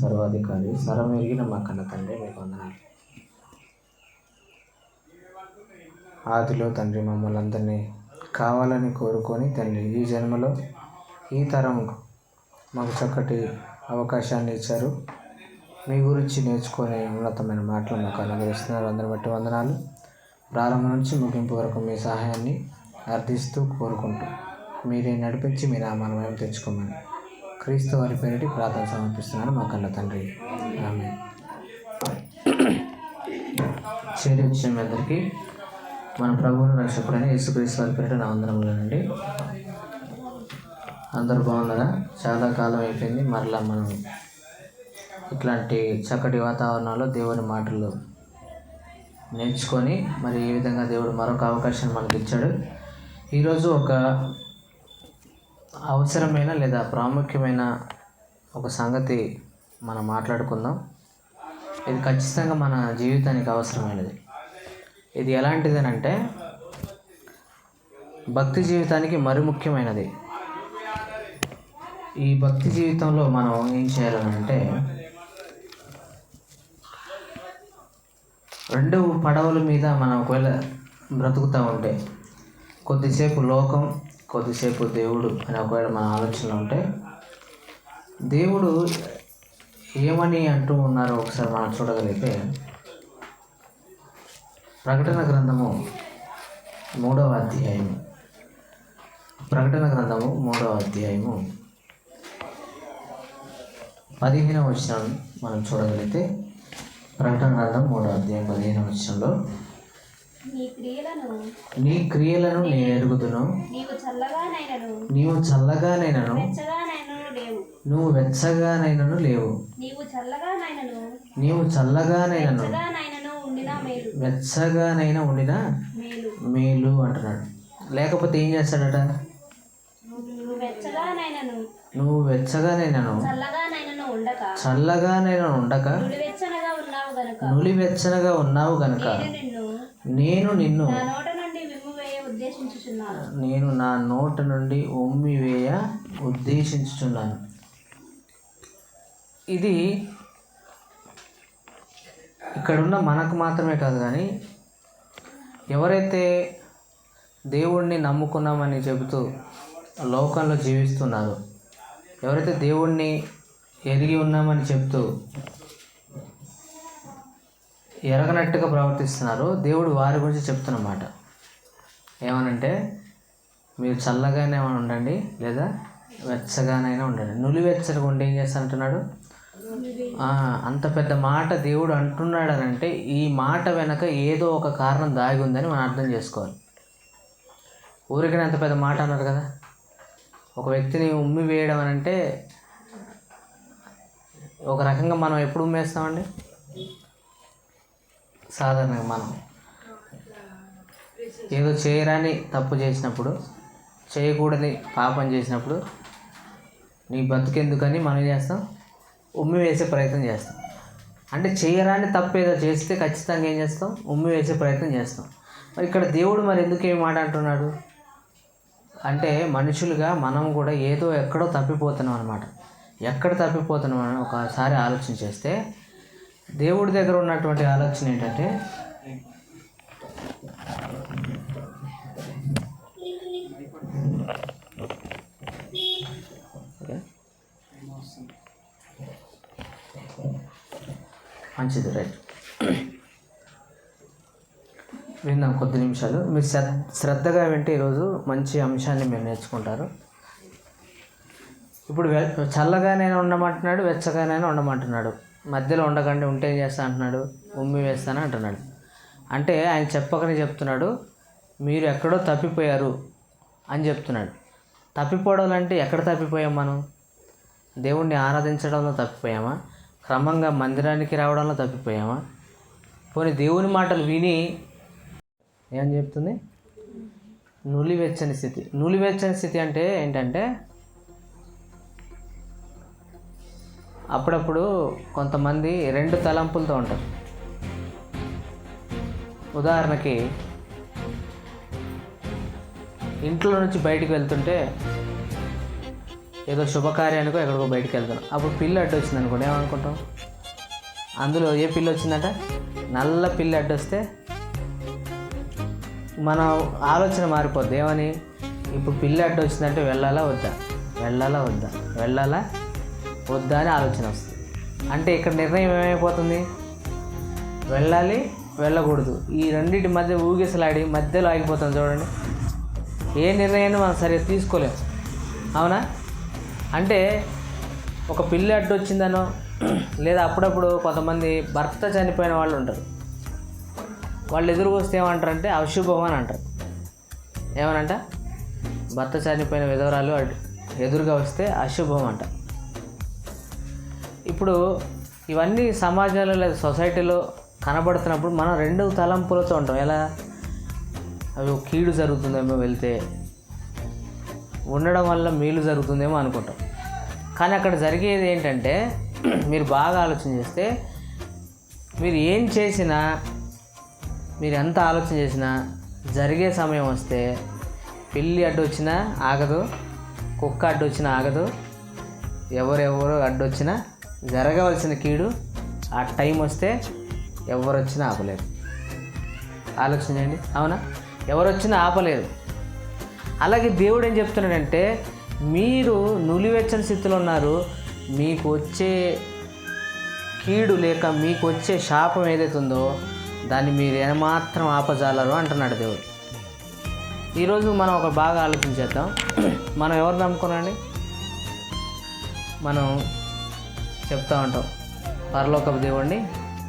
సర్వాధికారి సర్వమెరిగిన మా కన్న తండ్రి మీకు వందనాలు. ఆదిలో తండ్రి మమ్మల్ని అందరినీ కావాలని కోరుకొని తండ్రి ఈ జన్మలో ఈ తరం మాకు చక్కటి అవకాశాన్ని ఇచ్చారు. మీ గురించి నేర్చుకునే ఉన్నతమైన మాటలు మాకు అనుగ్రహిస్తున్నారు. అందరి బట్టి వందనాలు. ప్రారంభం నుంచి ముగింపు వరకు మీ సహాయాన్ని అర్థిస్తూ కోరుకుంటూ మీరే నడిపించి మీ నామాన్ని మేము తెచ్చుకోమని క్రీస్తు వారి పేరిటి ప్రార్థన సమర్పిస్తున్నాను మా కన్న తండ్రి. ఆమె చేరి వచ్చిన మీ అందరికీ మన ప్రభువును రక్షకుడైన యేసుక్రీస్తు వారి పేరిట నా వందనములేనండి. అందరూ బాగున్నారా? చాలా కాలం అయిపోయింది మరలా మనం ఇట్లాంటి చక్కటి వాతావరణంలో దేవుని మాటలు నేర్చుకొని మరి ఏ విధంగా దేవుడు మరొక అవకాశం మనకి ఇచ్చాడు. ఈరోజు ఒక అవసరమైన లేదా ప్రాముఖ్యమైన ఒక సంగతి మనం మాట్లాడుకుందాం. ఇది ఖచ్చితంగా మన జీవితానికి అవసరమైనది. ఇది ఎలాంటిదేనంటే భక్తి జీవితానికి మరి ముఖ్యమైనది. ఈ భక్తి జీవితంలో మనం ఏం చేయాలంటే రెండు పడవల మీద మనం ఒకవేళ బ్రతుకుతూ ఉంటే కొద్దిసేపు లోకం కొద్దిసేపు దేవుడు అని ఒకవేళ మన ఆలోచనలో ఉంటే దేవుడు ఏమని అంటూ ఉన్నారో ఒకసారి మనం చూడగలిగితే ప్రకటన గ్రంథము 3వ అధ్యాయము 15వ వచనం మనం చూడగలిగితే ప్రకటన గ్రంథం 3వ అధ్యాయం 15వ వచనంలో నీ క్రియలను నేను ఎరుగుదును, నీవు చల్లగానైనను నువ్వు వెచ్చగానైనను లేవు, నీవు చల్లగానైనను వెచ్చగానైనా ఉండినా మేలు అంటున్నాడు. లేకపోతే ఏం చేస్తాడట? నువ్వు వెచ్చగానైనను చల్లగానైనా ఉండక నులివెచ్చనగా ఉన్నావు గనుక నేను నిన్ను నా నోట నుండి ఉమ్మివేయ ఉద్దేశించుచున్నాను. ఇది ఇక్కడున్న మనకు మాత్రమే కాదు, కానీ ఎవరైతే దేవుణ్ణి నమ్ముకున్నామని చెబుతూ లోకంలో జీవిస్తున్నారో, ఎవరైతే దేవుణ్ణి ఎరిగి ఉన్నామని చెప్తూ ఎరగనట్టుగా ప్రవర్తిస్తున్నారో దేవుడు వారి గురించి చెప్తున్నమాట. ఏమనంటే మీరు చల్లగానే ఉండండి లేదా వెచ్చగానైనా ఉండండి. నులివెచ్చగా ఉండి ఏం చేస్తానంటున్నాడు? అంత పెద్ద మాట దేవుడు అంటున్నాడు అని అంటే ఈ మాట వెనక ఏదో ఒక కారణం దాగి ఉందని మనం అర్థం చేసుకోవాలి. ఊరికనే అంత పెద్ద మాట అన్నారు కదా. ఒక వ్యక్తిని ఉమ్మి వేయడం అని అంటే ఒక రకంగా మనం ఎప్పుడు ఉమ్మేస్తామండి? సాధారణంగా మనం ఏదో చేయరాని తప్పు చేసినప్పుడు, చేయకూడని పాపం చేసినప్పుడు నీ బతుకెందుకని మనం చేస్తాం? ఉమ్మి వేసే ప్రయత్నం చేస్తాం. అంటే చేయరాని తప్పు ఏదో చేస్తే ఖచ్చితంగా ఏం చేస్తాం? ఉమ్మి వేసే ప్రయత్నం చేస్తాం. మరి ఇక్కడ దేవుడు మరి ఎందుకు ఏమి మాట అంటున్నాడు అంటే మనుషులుగా మనం కూడా ఏదో ఎక్కడో తప్పిపోతున్నాం అనమాట. ఎక్కడ తప్పిపోతున్నాం అని ఒకసారి ఆలోచన చేస్తే దేవుడి దగ్గర ఉన్నటువంటి ఆలోచన ఏంటంటే మంచిది, రైట్, విందాం కొద్ది నిమిషాలు. మీరు శ్రద్ధగా వింటే ఈరోజు మంచి అంశాన్ని మీరు నేర్చుకుంటారు. ఇప్పుడు చల్లగానైనా ఉండమంటున్నాడు, వెచ్చగానైనా ఉండమంటున్నాడు. మధ్యలో ఉండకండి, ఉంటే ఏం చేస్తా అంటున్నాడు? ఉమ్మి వేస్తాను అంటున్నాడు. అంటే ఆయన చెప్పకనే చెప్తున్నాడు, మీరు ఎక్కడో తప్పిపోయారు అని చెప్తున్నాడు. తప్పిపోవడం అంటే ఎక్కడ తప్పిపోయాం? మనం దేవుణ్ణి ఆరాధించడంలో తప్పిపోయామా? క్రమంగా మందిరానికి రావడంలో తప్పిపోయామా? పోనీ దేవుని మాటలు విని ఏం చెప్తుంది? నులివెచ్చని స్థితి. నులివెచ్చని స్థితి అంటే ఏంటంటే అప్పుడప్పుడు కొంతమంది రెండు తలంపులతో ఉంటారు. ఉదాహరణకి ఇంట్లో నుంచి బయటికి వెళ్తుంటే ఏదో శుభకార్యానికో ఎక్కడికో బయటికి వెళ్తాం, అప్పుడు పిల్లి అడ్డు వచ్చింది అనుకోండి, ఏమనుకుంటాం? అందులో ఏ పిల్లి వచ్చిందంట? నల్ల పిల్లి అడ్డు వస్తే మన ఆలోచన మారిపోద్ది. ఏమని? ఇప్పుడు పిల్లి అడ్డు వచ్చిందంటే వెళ్ళాలా వద్దా, వెళ్ళాలా వద్దా, వెళ్ళాలా వద్దా అని ఆలోచన వస్తుంది. అంటే ఇక్కడ నిర్ణయం ఏమైపోతుంది? వెళ్ళాలి, వెళ్ళకూడదు, ఈ రెండింటి మధ్య ఊగిసలాడి మధ్యలో ఆగిపోతుంది. చూడండి, ఏ నిర్ణయాన్ని మనం సరిగ్గా తీసుకోలేము, అవునా? అంటే ఒక పిల్లి అడ్డు వచ్చిందనో, లేదా అప్పుడప్పుడు కొంతమంది భర్త చనిపోయిన వాళ్ళు ఉంటారు, వాళ్ళు ఎదురుకు వస్తే ఏమంటారంటే అశుభం అని అంటారు. ఏమనంట? భర్త చనిపోయిన విధవరాలు ఎదురుగా వస్తే అశుభం అంట. ఇప్పుడు ఇవన్నీ సమాజంలో లేదా సొసైటీలో కనబడుతున్నప్పుడు మనం రెండు తలంపులతో ఉంటాం. ఎలా? అవి కీడు జరుగుతుందేమో, వెళ్తే ఉండడం వల్ల మేలు జరుగుతుందేమో అనుకుంటాం. కానీ అక్కడ జరిగేది ఏంటంటే, మీరు బాగా ఆలోచన చేస్తే, మీరు ఏం చేసినా, మీరు ఎంత ఆలోచన చేసినా జరిగే సమయం వస్తే పిల్లి అడ్డు వచ్చినా ఆగదు, కుక్క అడ్డు వచ్చినా ఆగదు, ఎవరెవరు అడ్డు వచ్చినా జరగవలసిన కీడు ఆ టైం వస్తే ఎవరు వచ్చినా ఆపలేరు. ఆలోచన చేయండి, అవునా? ఎవరు వచ్చినా ఆపలేరు. అలాగే దేవుడు ఏం చెప్తున్నాడంటే, మీరు నులివెచ్చని స్థితిలో ఉన్నారు, మీకు వచ్చే కీడు లేక మీకు వచ్చే శాపం ఏదైతే ఉందో దాన్ని మీరు ఏమాత్రం ఆపజాలరు అంటున్నాడు దేవుడు. ఈరోజు మనం ఒక బాగా ఆలోచించేద్దాం. మనం ఎవరు నమ్ముకున్నాండి? మనం చెప్తా ఉంటాం, పరలోకపు దేవుడిని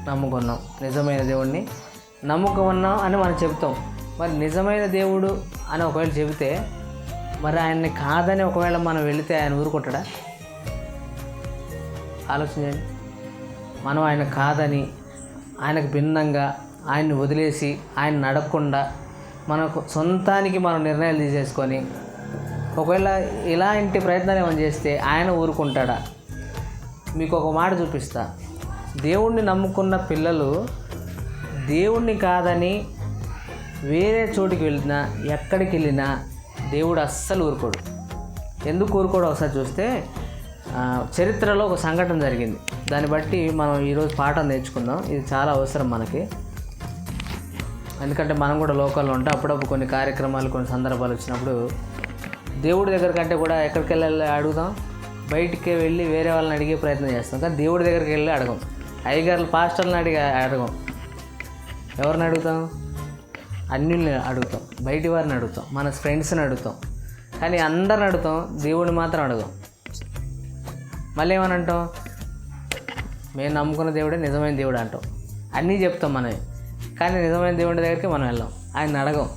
నమ్ముకున్నాం, నిజమైన దేవుడిని నమ్ముకున్నాం అని మనం చెప్తాం. మరి నిజమైన దేవుడు అని ఒకవేళ చెబితే, మరి ఆయన్ని కాదని ఒకవేళ మనం వెళితే ఆయన ఊరుకుంటాడా? ఆలోచించండి. మనం ఆయన కాదని, ఆయనకు భిన్నంగా ఆయన్ని వదిలేసి, ఆయన నడకుండా మనకు సొంతానికి మనం నిర్ణయాలు తీసేసుకొని ఒకవేళ ఇలాంటి ప్రయత్నాలు ఏమైనా చేస్తే ఆయన ఊరుకుంటాడా? మీకు ఒక మాట చూపిస్తా. దేవుణ్ణి నమ్ముకున్న పిల్లలు దేవుణ్ణి కాదని వేరే చోటికి వెళ్ళినా, ఎక్కడికి వెళ్ళినా దేవుడు అస్సలు ఊరుకోడు. ఎందుకు ఊరుకోడు ఒకసారి చూస్తే, చరిత్రలో ఒక సంఘటన జరిగింది. దాన్ని బట్టి మనం ఈరోజు పాఠం నేర్చుకుందాం. ఇది చాలా అవసరం మనకి. ఎందుకంటే మనం కూడా లోకల్లో ఉంటే అప్పుడప్పుడు కొన్ని కార్యక్రమాలు, కొన్ని సందర్భాలు వచ్చినప్పుడు దేవుడి దగ్గర కంటే కూడా ఎక్కడికి వెళ్ళాలి అడుగుదాం, బయటికి వెళ్ళి వేరే వాళ్ళని అడిగే ప్రయత్నం చేస్తాం. కానీ దేవుడి దగ్గరికి వెళ్ళి అడగం. అయ్యగారులు, పాస్టర్ని అడగం. ఎవరిని అడుగుతాం? అన్యుల్ని అడుగుతాం, బయటి వారిని అడుగుతాం, మన ఫ్రెండ్స్ని అడుగుతాం. కానీ అందరిని అడుగుతాం, దేవుడిని మాత్రం అడగం. మళ్ళీ ఏమని అంటాం? మేము నమ్ముకున్న దేవుడే నిజమైన దేవుడు అంటాం. అన్నీ చెప్తాం మనమే, కానీ నిజమైన దేవుడి దగ్గరికి మనం వెళ్ళాం, ఆయన అడగం.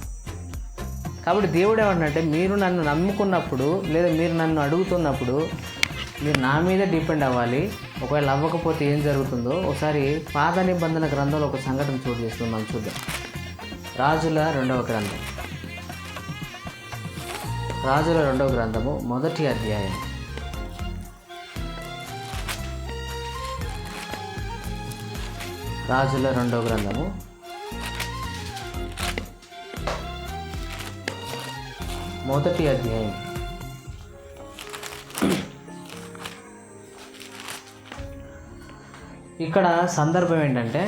కాబట్టి దేవుడు ఏమంటే, మీరు నన్ను నమ్ముకున్నప్పుడు లేదా మీరు నన్ను అడుగుతున్నప్పుడు మీరు నా మీద డిపెండ్ అవ్వాలి. ఒకవేళ అవ్వకపోతే ఏం జరుగుతుందో ఒకసారి పాత నిబంధన గ్రంథంలో ఒక సంఘటన చోటు చేసుకుని మనం చూద్దాం. రాజుల 2వ గ్రంథం, రాజుల 2వ గ్రంథము 1వ అధ్యాయం. రాజుల 2వ గ్రంథము 1వ అధ్యాయం. ఇక్కడ సందర్భం ఏంటంటే,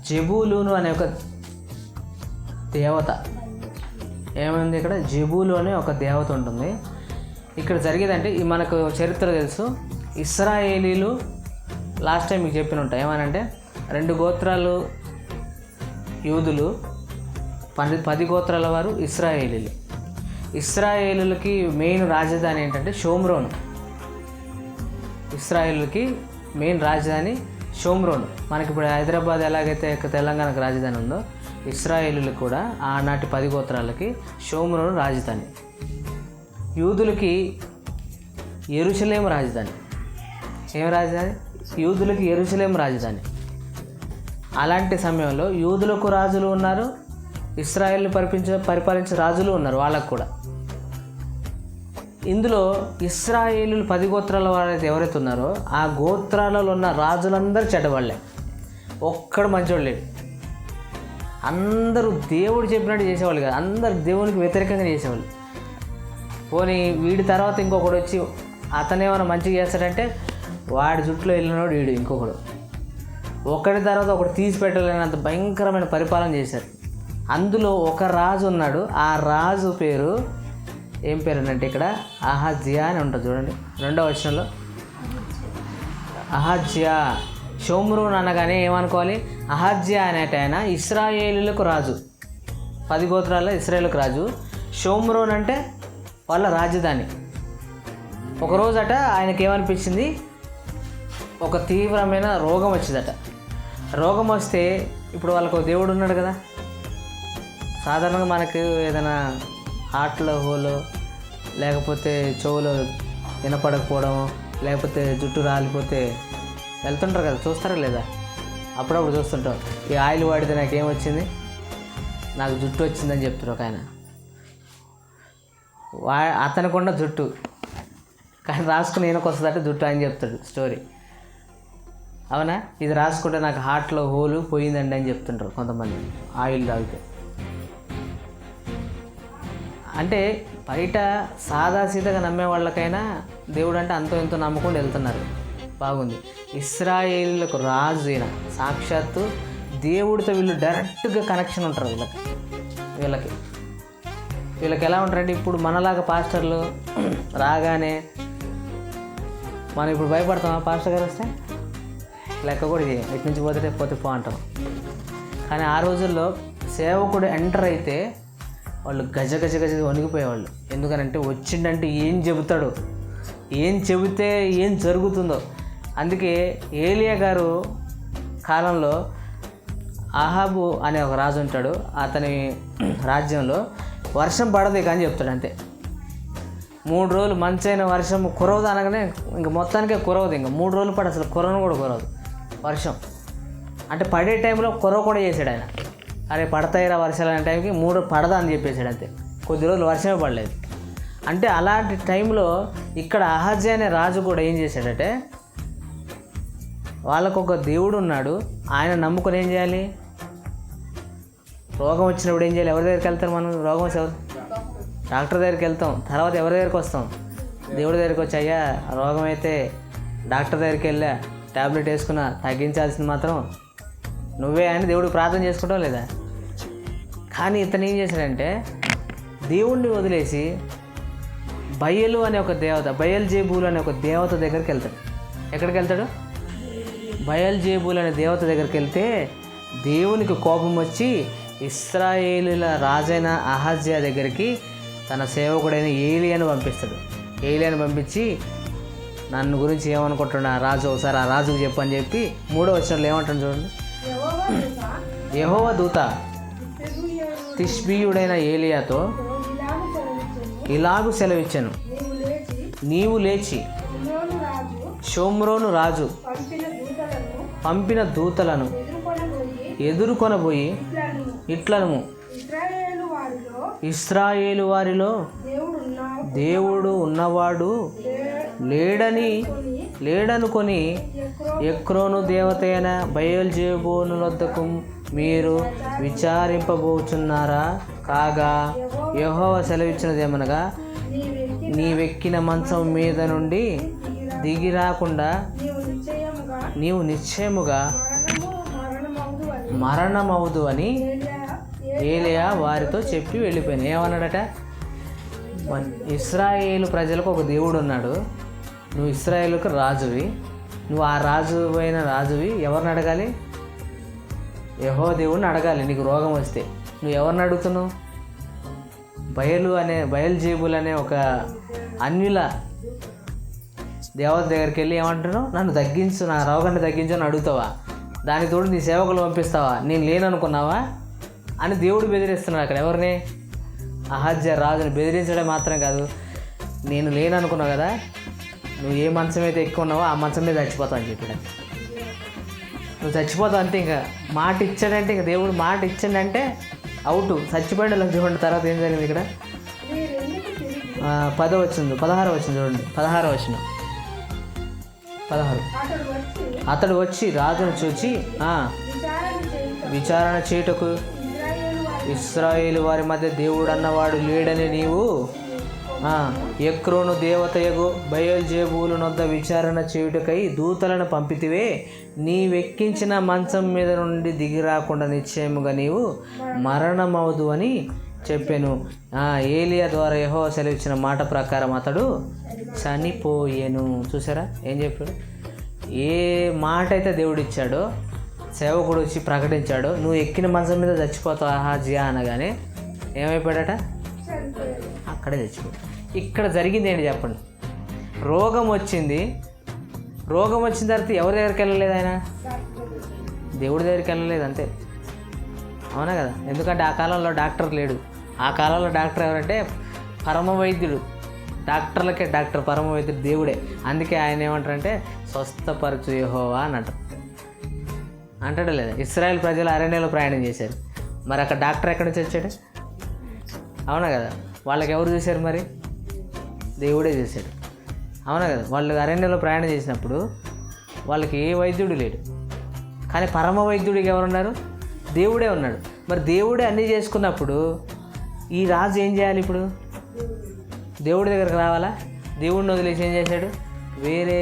జెబూలూను అనే ఒక దేవత ఏమైంది? ఇక్కడ జెబూలు అనే ఒక దేవత ఉంటుంది. ఇక్కడ జరిగేదంటే, మనకు చరిత్ర తెలుసు. ఇశ్రాయేలీలు లాస్ట్ టైం మీకు చెప్పిన ఉంటాయి. ఏమనంటే 2 గోత్రాలు యూదులు, 10 గోత్రాల వారు ఇశ్రాయేలీలు. ఇశ్రాయేలులకి మెయిన్ రాజధాని ఏంటంటే షోమ్రోను. ఇశ్రాయేలులకి మెయిన్ రాజధాని షోమ్రోను. మనకి ఇప్పుడు హైదరాబాద్ ఎలాగైతే తెలంగాణకు రాజధాని ఉందో, ఇశ్రాయేలులకు కూడా ఆనాటి 10 గోత్రాలకి షోమ్రోను రాజధాని. యూదులకి యెరూషలేము రాజధాని. ఏం రాజధాని? యూదులకి యెరూషలేము రాజధాని. అలాంటి సమయంలో యూదులకు రాజులు ఉన్నారు, ఇశ్రాయేల్ని పరిపాలించే రాజులు ఉన్నారు వాళ్ళకు కూడా. ఇందులో ఇశ్రాయేలులు 10 గోత్రాల వారైతే ఎవరైతే ఉన్నారో ఆ గోత్రాలలో ఉన్న రాజులందరూ చెడ్డవాళ్ళే, ఒక్కడు మంచోడు లేడు. అందరూ దేవుడు చెప్పినట్టు చేసేవాళ్ళు కాదు, అందరు దేవునికి వ్యతిరేకంగా చేసేవాళ్ళు. పోనీ వీడి తర్వాత ఇంకొకడు వచ్చి అతనేమైనా మంచిగా చేస్తాడంటే వాడి చుట్టూ వెళ్ళినవాడు వీడు ఇంకొకడు, ఒకటి తర్వాత ఒకటి తీసి పెట్టలేనంత భయంకరమైన పరిపాలన చేశారు. అందులో ఒక రాజు ఉన్నాడు, ఆ రాజు పేరు ఏం పేరు అంటే ఇక్కడ అహజ్యా అని ఉంటుంది చూడండి 2వ వచనంలో. అహజ్యా, షోమ్రోన్ అనగానే ఏమనుకోవాలి, అహజ్యా అనేట ఆయన ఇశ్రాయేలులకు రాజు, 10 గోత్రాల్లో ఇశ్రాయేలుకు రాజు. షోమ్రోన్ అంటే వాళ్ళ రాజధాని. ఒకరోజట ఆయనకి ఏమనిపించింది, ఒక తీవ్రమైన రోగం వచ్చిందట. రోగం వస్తే ఇప్పుడు వాళ్ళకు దేవుడు ఉన్నాడు కదా, సాధారణంగా మనకు ఏదైనా హార్ట్లో హోలో, లేకపోతే చెవులో వినపడకపోవడము, లేకపోతే జుట్టు రాలిపోతే వెళ్తుంటారు కదా, చూస్తారా లేదా? అప్పుడప్పుడు చూస్తుంటాం. ఈ ఆయిల్ వాడితే నాకేమొచ్చింది, నాకు జుట్టు వచ్చిందని చెప్తారు ఒక ఆయన. అతనికున్న జుట్టు కానీ రాసుకుని ఈయనకు వస్తుందంటే జుట్టు అని చెప్తాడు స్టోరీ. అవునా? ఇది రాసుకుంటే నాకు హార్ట్లో హోలు పోయిందండి అని చెప్తుంటారు కొంతమంది ఆయిల్ తాగితే. అంటే బయట సాదాసీదాగా నమ్మే వాళ్ళకైనా దేవుడు అంటే అంతో ఎంతో నమ్ముకుంటూ వెళ్తున్నారు, బాగుంది. ఇశ్రాయేలులకు రాజు అయిన సాక్షాత్తు దేవుడితో వీళ్ళు డైరెక్ట్గా కనెక్షన్ ఉంటారు. వీళ్ళకి ఎలా ఉంటారంటే, ఇప్పుడు మనలాగా పాస్టర్లు రాగానే మనం ఇప్పుడు భయపడతామా, పాస్టర్ గారు వస్తే లెక్క కూడా చేయం, ఇటు నుంచి పోతే పో అంటాం. కానీ ఆ రోజుల్లో సేవకుడు ఎంటర్ అయితే వాళ్ళు గజ వణిగిపోయేవాళ్ళు. ఎందుకనంటే వచ్చిండంటే ఏం చెబుతాడు, ఏం చెబితే ఏం జరుగుతుందో. అందుకే ఏలియా గారు కాలంలో అహాబు అనే ఒక రాజు ఉంటాడు, అతని రాజ్యంలో వర్షం పడదు కానీ చెప్తాడు అంతే. 3 రోజులు మంచైన వర్షం కురవదు అనగానే ఇంక మొత్తానికే కురవదు, ఇంకా 3 రోజులు పడి అసలు కురవను కూడా కురవదు వర్షం. అంటే పడే టైంలో కురవ కూడా చేశాడు ఆయన. అరే పడతాయిరా వర్షాలు అనే టైంకి 3 పడదా అని చెప్పేశాడు అంతే. కొద్ది రోజులు వర్షమే పడలేదు. అంటే అలాంటి టైంలో ఇక్కడ అహజ్యా అనే రాజు కూడా ఏం చేశాడంటే, వాళ్ళకొక దేవుడు ఉన్నాడు, ఆయన నమ్ముకొని ఏం చేయాలి, రోగం వచ్చినప్పుడు ఏం చేయాలి, ఎవరి దగ్గరికి వెళ్తారు మనం, రోగం వచ్చి డాక్టర్ దగ్గరికి వెళ్తాం, తర్వాత ఎవరి దగ్గరికి వస్తాం, దేవుడి దగ్గరికి వచ్చి, అయ్యా రోగం అయితే డాక్టర్ దగ్గరికి వెళ్ళా, ట్యాబ్లెట్ వేసుకున్నా, తగ్గించాల్సింది మాత్రం నువ్వే అని దేవుడికి ప్రార్థన చేసుకుంటావు లేదా? కానీ ఇతను ఏం చేశాడంటే దేవుణ్ణి వదిలేసి బయలు అనే ఒక దేవత, బయల్జేబూల్ అనే ఒక దేవత దగ్గరికి వెళ్తాడు. ఎక్కడికి వెళ్తాడు? బయల్జేబూల్ అనే దేవత దగ్గరికి వెళ్తే దేవునికి కోపం వచ్చి ఇశ్రాయేలుల రాజైన అహజ్యా దగ్గరికి తన సేవకుడైన ఏలియాను పంపిస్తాడు. ఏలియాను పంపించి, నన్ను గురించి ఏమనుకుంటున్నా రాజు, ఒకసారి ఆ రాజుకు చెప్పని చెప్పి 3వ వచనంలో ఏమంటాడు చూడండి. యెహోవా దూత తిష్బీయుడైన ఏలియాతో ఇలాగు సెలవిచ్చాను, నీవు లేచి షోమ్రోను రాజు పంపిన దూతలను ఎదుర్కొనబోయి ఇట్లను, ఇశ్రాయేలు వారిలో దేవుడు ఉన్నవాడు లేడనుకొని ఎక్రోను దేవత అయిన బయల్జెబూలు వద్దకు మీరు విచారింపబోచున్నారా? కాగా యెహోవా సెలవిచ్చినదేమనగా, నీవెక్కిన మంచం మీద నుండి దిగి రాకుండా నీవు నిశ్చయముగా మరణమవుదు అని ఏలియా వారితో చెప్పి వెళ్ళిపోయాను. ఏమన్నాడట? ఇశ్రాయేలు ప్రజలకు ఒక దేవుడు ఉన్నాడు, నువ్వు ఇశ్రాయేలుకు రాజువి, నువ్వు ఆ రాజువి ఎవరిని అడగాలి? యెహోవా దేవుడిని అడగాలి. నీకు రోగం వస్తే నువ్వు ఎవరిని అడుగుతున్నావు? బయల్జేబుల్ అనే ఒక అన్యుల దేవత దగ్గరికి వెళ్ళి ఏమంటున్నావు, నన్ను తగ్గించు, నా రోగాన్ని తగ్గించు అని అడుగుతావా? దాని తోడు నీ సేవకులు పంపిస్తావా? నేను లేననుకున్నావా అని దేవుడు బెదిరిస్తున్నాడు అక్కడ. ఎవరిని? అహజ్యా రాజుని బెదిరించడం మాత్రం కాదు, నేను లేననుకున్నావు కదా, నువ్వు ఏ మంచం అయితే ఎక్కువ ఉన్నావో ఆ మంచం మీద చచ్చిపోతావు అని చెప్పాడు. నువ్వు చచ్చిపోతావు అంతే. ఇంకా మాట ఇచ్చాడంటే, ఇంకా దేవుడు మాట ఇచ్చాడంటే అవుట్, చచ్చిపోయాడు. చూడండి తర్వాత ఏం జరిగింది ఇక్కడ. 16వ వచనం చూడండి. 16వ వచనం. అతడు వచ్చి రాజును చూచి విచారణ చేయుటకు ఇశ్రాయేలు వారి మధ్య దేవుడు అన్నవాడు లేడని నీవు ఎక్రోను దేవతయగు బయల్జెబూలు నొద్ద విచారణ చేయుటకై దూతలను పంపితివే. నీవెక్కించిన మంచం మీద నుండి దిగి రాకుండా నిశ్చయముగా నీవు మరణమవుదు అని చెప్పాను. ఏలియా ద్వారా యెహోవా సెలవిచ్చిన మాట ప్రకారం అతడు చనిపోయాను. చూసారా ఏం చెప్పాడు? ఏ మాట అయితే దేవుడు ఇచ్చాడో, సేవకుడు వచ్చి ప్రకటించాడో, నువ్వు ఎక్కిన మంచం మీద చచ్చిపోతావు జియా అనగానే ఏమైపోయాడట? అక్కడే చచ్చిపోయాడు. ఇక్కడ జరిగింది ఏంటి చెప్పండి? రోగం వచ్చింది. రోగం వచ్చిన తర్వాత ఎవరి దగ్గరికి వెళ్ళలేదు ఆయన? దేవుడి దగ్గరికి వెళ్ళలేదు, అంతే. అవునా కదా? ఎందుకంటే ఆ కాలంలో డాక్టర్ లేడు. ఆ కాలంలో డాక్టర్ ఎవరంటే పరమ వైద్యుడు. డాక్టర్లకే డాక్టర్ పరమ వైద్యుడు దేవుడే. అందుకే ఆయన ఏమంటారంటే స్వస్థపరచు యెహోవా అని అంటాడు లేదా? ఇశ్రాయేల్ ప్రజలు అరణ్యంలో ప్రయాణం చేశారు. మరి అక్కడ డాక్టర్ ఎక్కడి నుంచి వచ్చాడు? అవునా కదా? వాళ్ళకి ఎవరు చూశారు? మరి దేవుడే చేశాడు. అవునా కదా? వాళ్ళు అరణ్యంలో ప్రయాణం చేసినప్పుడు వాళ్ళకి ఏ వైద్యుడు లేడు, కానీ పరమ వైద్యుడికి ఎవరున్నారు? దేవుడే ఉన్నాడు. మరి దేవుడే అన్నీ చేసుకున్నప్పుడు ఈ రాజు ఏం చేయాలి? ఇప్పుడు దేవుడి దగ్గరకు రావాలా? దేవుడిని వదిలేసి ఏం చేశాడు? వేరే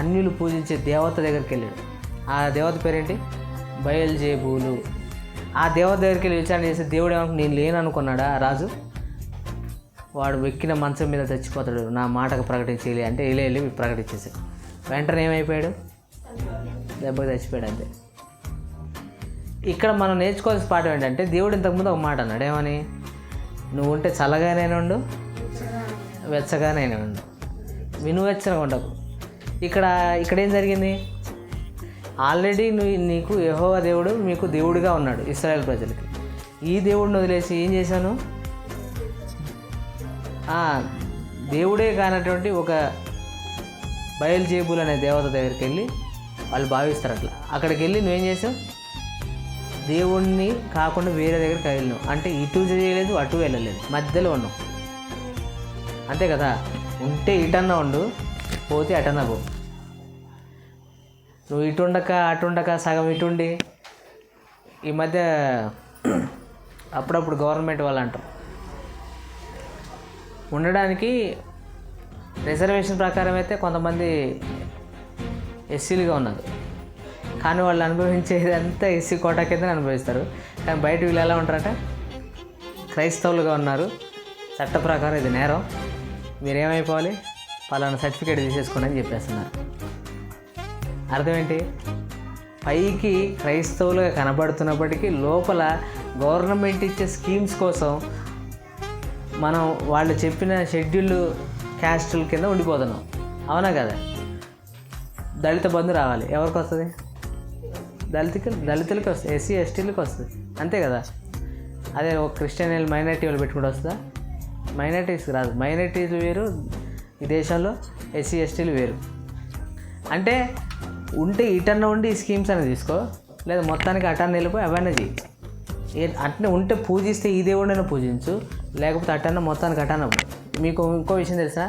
అన్యులు పూజించే దేవత దగ్గరికి వెళ్ళాడు. ఆ దేవత పేరేంటి? బయల్జెబూలు. ఆ దేవత దగ్గరికి వెళ్ళి విచారణ చేస్తే దేవుడు ఏమనుకు నేను లేను అనుకున్నాడా రాజు? వాడు వెక్కిన మంచం మీద చచ్చిపోతాడు, నా మాటకు ప్రకటించేయాలి అంటే వెళ్ళి ప్రకటించేసాడు. వెంటనే ఏమైపోయాడు? దెబ్బకి చచ్చిపోయాడు, అంతే. ఇక్కడ మనం నేర్చుకోవాల్సిన పాఠం ఏంటంటే, దేవుడు ఇంతకుముందు ఒక మాట అన్నాడు. ఏమని? నువ్వు ఉంటే చల్లగానైనా ఉండు, వెచ్చగానైనా ఉండు, వినువెచ్చగా ఉండకు. ఇక్కడ ఏం జరిగింది? ఆల్రెడీ నీకు యెహోవా దేవుడు మీకు దేవుడిగా ఉన్నాడు ఇశ్రాయేల్ ప్రజలకి. ఈ దేవుడిని వదిలేసి ఏం చేశాను? దేవుడే కానటువంటి ఒక బయల్జెబూలు అనే దేవత దగ్గరికి వెళ్ళి వాళ్ళు భావిస్తారు అట్లా. అక్కడికి వెళ్ళి నువ్వేం చేసావు? దేవుణ్ణి కాకుండా వేరే దగ్గరికి వెళ్ళినావు. అంటే ఇటు చేయలేదు, అటు వెళ్ళలేదు, మధ్యలో ఉన్నావు, అంతే కదా? ఉంటే ఇటన్నా ఉండు, పోతే అటన్నా పో. నువ్వు ఇటుండక అటుండక సగం ఇటుండి, ఈ మధ్య అప్పుడప్పుడు గవర్నమెంట్ వాళ్ళు అంటారు ఉండడానికి రిజర్వేషన్ ప్రకారం అయితే కొంతమంది ఎస్సీలుగా ఉన్నారు, కానీ వాళ్ళు అనుభవించేదంతా ఎస్సీ కోటా కింద అనుభవిస్తారు. కానీ బయట వీళ్ళు ఎలా ఉంటారంటే క్రైస్తవులుగా ఉన్నారు, చట్ట ప్రకారం ఇది నేరం, మీరేమైపోవాలి, పలానా సర్టిఫికేట్ తీసేసుకోండి అని చెప్పేస్తున్నారు. అర్థం ఏంటి? పైకి క్రైస్తవులుగా కనబడుతున్నప్పటికీ లోపల గవర్నమెంట్ ఇచ్చే స్కీమ్స్ కోసం మనం వాళ్ళు చెప్పిన షెడ్యూల్ క్యాస్టుల కింద ఉండిపోతున్నాం. అవునా కదా? దళిత బంధు రావాలి, ఎవరికి వస్తుంది? దళితులకి వస్తుంది, ఎస్సీ ఎస్టీలకి వస్తుంది, అంతే కదా? అదే ఒక క్రిస్టియన్ మైనారిటీ వాళ్ళు పెట్టుకుంటూ వస్తుందా? మైనారిటీస్కి రాదు. మైనారిటీలు వేరు ఈ దేశంలో, ఎస్సీ ఎస్టీలు వేరు. అంటే ఉంటే ఇటన్న ఉండి ఈ స్కీమ్స్ అనేది తీసుకో, లేదా మొత్తానికి అటన్న వెళ్ళిపోయి అవన్నీ చెయ్యి. అట్నే ఉంటే పూజిస్తే ఈ దేవుడినైనా పూజించు, లేకపోతే అటన్న మొత్తానికి అటన్న. మీకు ఇంకో విషయం తెలుసా?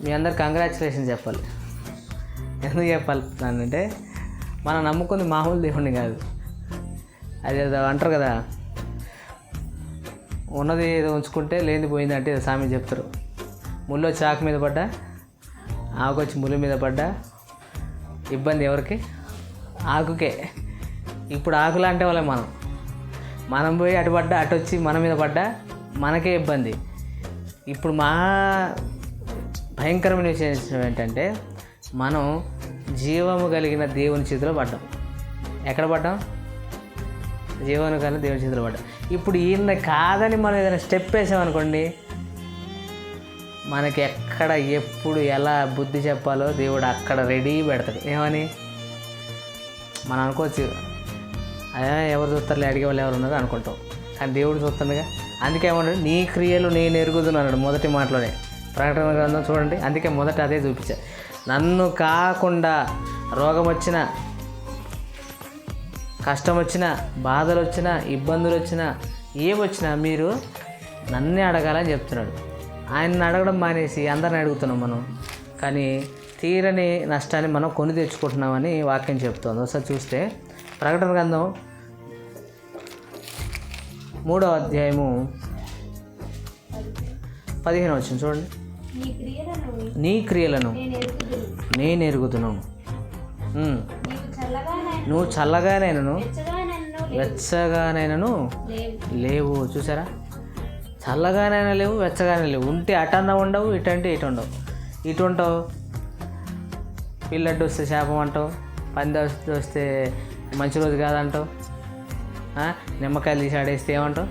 మీ అందరు కంగ్రాచులేషన్ చెప్పాలి. ఎందుకు చెప్పాలి అంటే, మనం నమ్ముకుంది మామూలు దేవుడిని కాదు. అది అంటారు కదా, ఉన్నది ఏదో ఉంచుకుంటే లేనిది పోయింది అంటే సామెత చెప్తారు. ముళ్ళు వచ్చి ఆకు మీద పడ్డా, ఆకు వచ్చి ముళ్ళు మీద పడ్డా ఇబ్బంది ఎవరికి? ఆకుకే. ఇప్పుడు ఆకులు అంటే వాళ్ళే మనం పోయి అటు పడ్డా, అటు వచ్చి మన మీద పడ్డా మనకే ఇబ్బంది. ఇప్పుడు మా భయంకరమైన విషయం ఏంటంటే, మనం జీవము కలిగిన దేవుని చేతిలో పడ్డాం. ఎక్కడ పడ్డాం? జీవము కలిగిన దేవుని చేతిలో పడ్డాం. ఇప్పుడు ఈయన కాదని మనం ఏదైనా స్టెప్ వేసామనుకోండి, మనకి ఎక్కడ ఎప్పుడు ఎలా బుద్ధి చెప్పాలో దేవుడు అక్కడ రెడీ పెడతాడు. ఏమని మనం అనుకోవచ్చు, ఎవరు చూస్తారులే, అడిగే వాళ్ళు ఎవరు ఉన్నారు అనుకుంటాం, కానీ దేవుడు చూస్తుండగా. అందుకే ఏమన్నాడు? నీ క్రియలు నేను ఎరుగుదును అన్నాడు మొదటి మాటలోనే. ప్రకటన గ్రంథం చూడండి, అందుకే మొదట అదే చూపించా. నన్ను కాకుండా రోగం వచ్చినా, కష్టం వచ్చినా, బాధలు వచ్చినా, ఇబ్బందులు వచ్చినా, ఏమొచ్చినా మీరు నన్నే అడగాలని చెప్తున్నాడు. ఆయన్ని అడగడం మానేసి అందరిని అడుగుతున్నాం మనం, కానీ తీరని నష్టాన్ని మనం కొని తెచ్చుకుంటున్నామని వాక్యం చెప్తుంది. ఒకసారి చూస్తే ప్రకటన గ్రంథం 3వ అధ్యాయము 15 వచ్చింది చూడండి. నీ క్రియలను నేను ఎరుగుదును, నువ్వు చల్లగానైనను వెచ్చగానైనను లేవు. చూసారా, చల్లగానైనా లేవు, వెచ్చగానే లేవు. ఉంటే అటన్నా ఉండవు, ఇటంటే ఇటు ఉండవు. ఇటు ఉంటావు, పిల్లడ్డు వస్తే శాపం అంటావు, పంది వస్తే మంచి రోజు కాదంటావు, నిమ్మకాయలు తీసి ఆడేస్తే ఏమంటావు,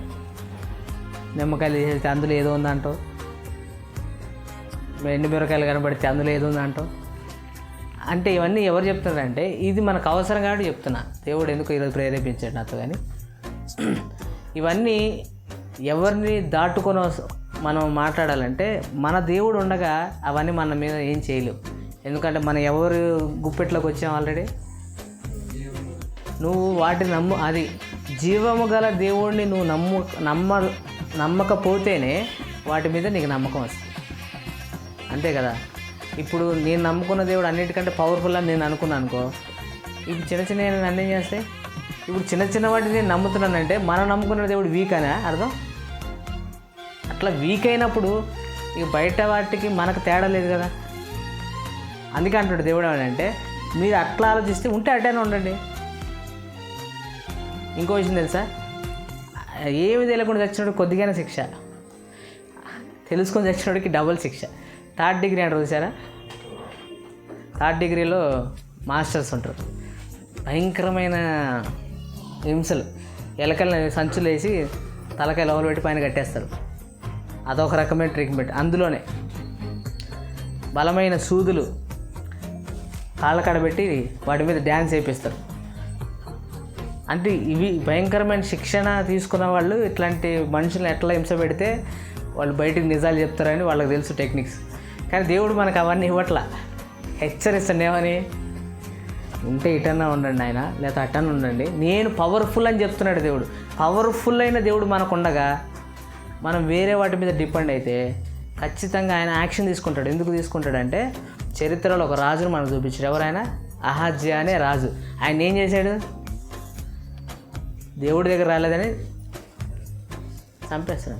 నిమ్మకాయలు తీసేస్తే అందులో ఏదో ఉందంటావు, ఎండు మిరకాయలు కనబడితే అందులో ఏదో ఉందంటావు. అంటే ఇవన్నీ ఎవరు చెప్తున్నారంటే ఇది మనకు అవసరం కాబట్టి చెప్తున్నా. దేవుడు ఎందుకు ఈరోజు ప్రేరేపించాడు నాతో. కానీ ఇవన్నీ ఎవరిని దాటుకొని మనం మాట్లాడాలంటే మన దేవుడు ఉండగా అవన్నీ మన మీద ఏం చేయలేవు. ఎందుకంటే మనం ఎవరు గుప్పెట్లోకి వచ్చాం ఆల్రెడీ. నువ్వు వాటిని అది జీవము గల దేవుడిని నువ్వు నమ్మకపోతేనే వాటి మీద నీకు నమ్మకం వస్తుంది. అంతే కదా. ఇప్పుడు నేను నమ్ముకున్న దేవుడు అన్నిటికంటే పవర్ఫుల్ అని నేను అనుకున్నాను అనుకో, ఇప్పుడు చిన్న చిన్న నన్ను ఏం చేస్తాయి. ఇప్పుడు చిన్న చిన్న వాటిని నేను నమ్ముతున్నానంటే మనం నమ్ముకున్న దేవుడు వీక్ అనే అర్థం. అట్లా వీక్ అయినప్పుడు ఇక బయట వాటికి మనకు తేడా లేదు కదా. అందుకే అంటాడు దేవుడు ఏమంటే మీరు అట్లా ఆలోచిస్తే ఉంటే అట్టనే ఉండండి. ఇంకో విషయం తెలుసా, ఏమి తెలియకుండా చచ్చినోడికి కొద్దిగానే శిక్ష, తెలుసుకొని చచ్చినోడికి డబుల్ శిక్ష. 3rd డిగ్రీ అంటారు చూసారా, 3rd డిగ్రీలో మాస్టర్స్ ఉంటారు. భయంకరమైన హింసలు, ఎలకల్ని సంచులు వేసి తలకాయ లోపల పెట్టి పైన కట్టేస్తారు. అదొక రకమైన ట్రీట్మెంట్. అందులోనే బలమైన సూదులు కాళ్ళ కాడబెట్టి వాటి మీద డ్యాన్స్ వేపిస్తారు. అంటే ఇవి భయంకరమైన శిక్షణ తీసుకున్న వాళ్ళు ఇట్లాంటి మనుషులను ఎట్లా హింస పెడితే వాళ్ళు బయటికి నిజాలు చెప్తారని వాళ్ళకి తెలుసు టెక్నిక్స్. కానీ దేవుడు మనకు అవన్నీ ఇవ్వట్లా, హెచ్చరిస్తాడు ఏమని, ఉంటే ఇటన్నా ఉండండి ఆయన, లేకపోతే అటన్నా ఉండండి, నేను పవర్ఫుల్ అని చెప్తున్నాడు దేవుడు. పవర్ఫుల్ అయిన దేవుడు మనకు ఉండగా మనం వేరే వాటి మీద డిపెండ్ అయితే ఖచ్చితంగా ఆయన యాక్షన్ తీసుకుంటాడు. ఎందుకు తీసుకుంటాడంటే చరిత్రలో ఒక రాజును మనకు చూపించాడు. ఎవరైనా అహాజ్యా అనే రాజు. ఆయన ఏం చేశాడు, దేవుడి దగ్గర రాలేదని చంపేస్తాడు.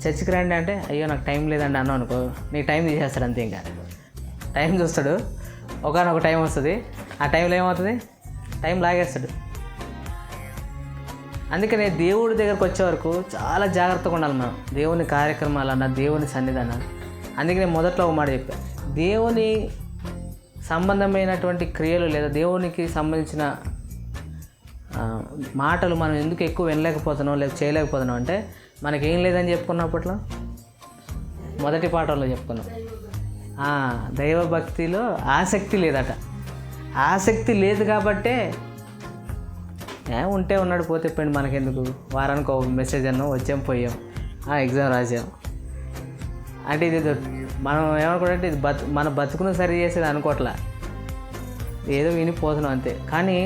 చర్చికి రండి అంటే అయ్యో నాకు టైం లేదండి అన్నావు అనుకో, నీకు టైం తీసేస్తాడు అంతే. ఇంకా టైం చూస్తాడు, ఒకనొక టైం వస్తుంది, ఆ టైంలో ఏమవుతుంది, టైం లాగేస్తాడు. అందుకనే దేవుడి దగ్గరకు వచ్చే వరకు చాలా జాగ్రత్తగా ఉండాలి మనం, దేవుని కార్యక్రమాలన్నా దేవుని సన్నిధానం. అందుకనే మొదట్లో ఒక మాట చెప్పాను, దేవుని సంబంధమైనటువంటి క్రియలు లేదా దేవునికి సంబంధించిన మాటలు మనం ఎందుకు ఎక్కువ వినలేకపోతున్నాం లేదా చేయలేకపోతున్నాం అంటే మనకేం లేదని చెప్పుకున్నప్పట్లో మొదటి పాఠంలో చెప్పుకున్నాం, దైవభక్తిలో ఆసక్తి లేదట. ఆసక్తి లేదు కాబట్టే ఉంటే ఉన్నాడు, పోతే పోయింది, మనకెందుకు, వారానికి ఒక మెసేజ్ అన్నాం, వచ్చాం పోయాం, ఎగ్జామ్ రాసాం అంటే ఇది మనం ఏమనుకుంటే ఇది మన బతుకును సరి చేసేది అనుకోవట్లా, ఏదో వినిపోతున్నాం అంతే. కానీ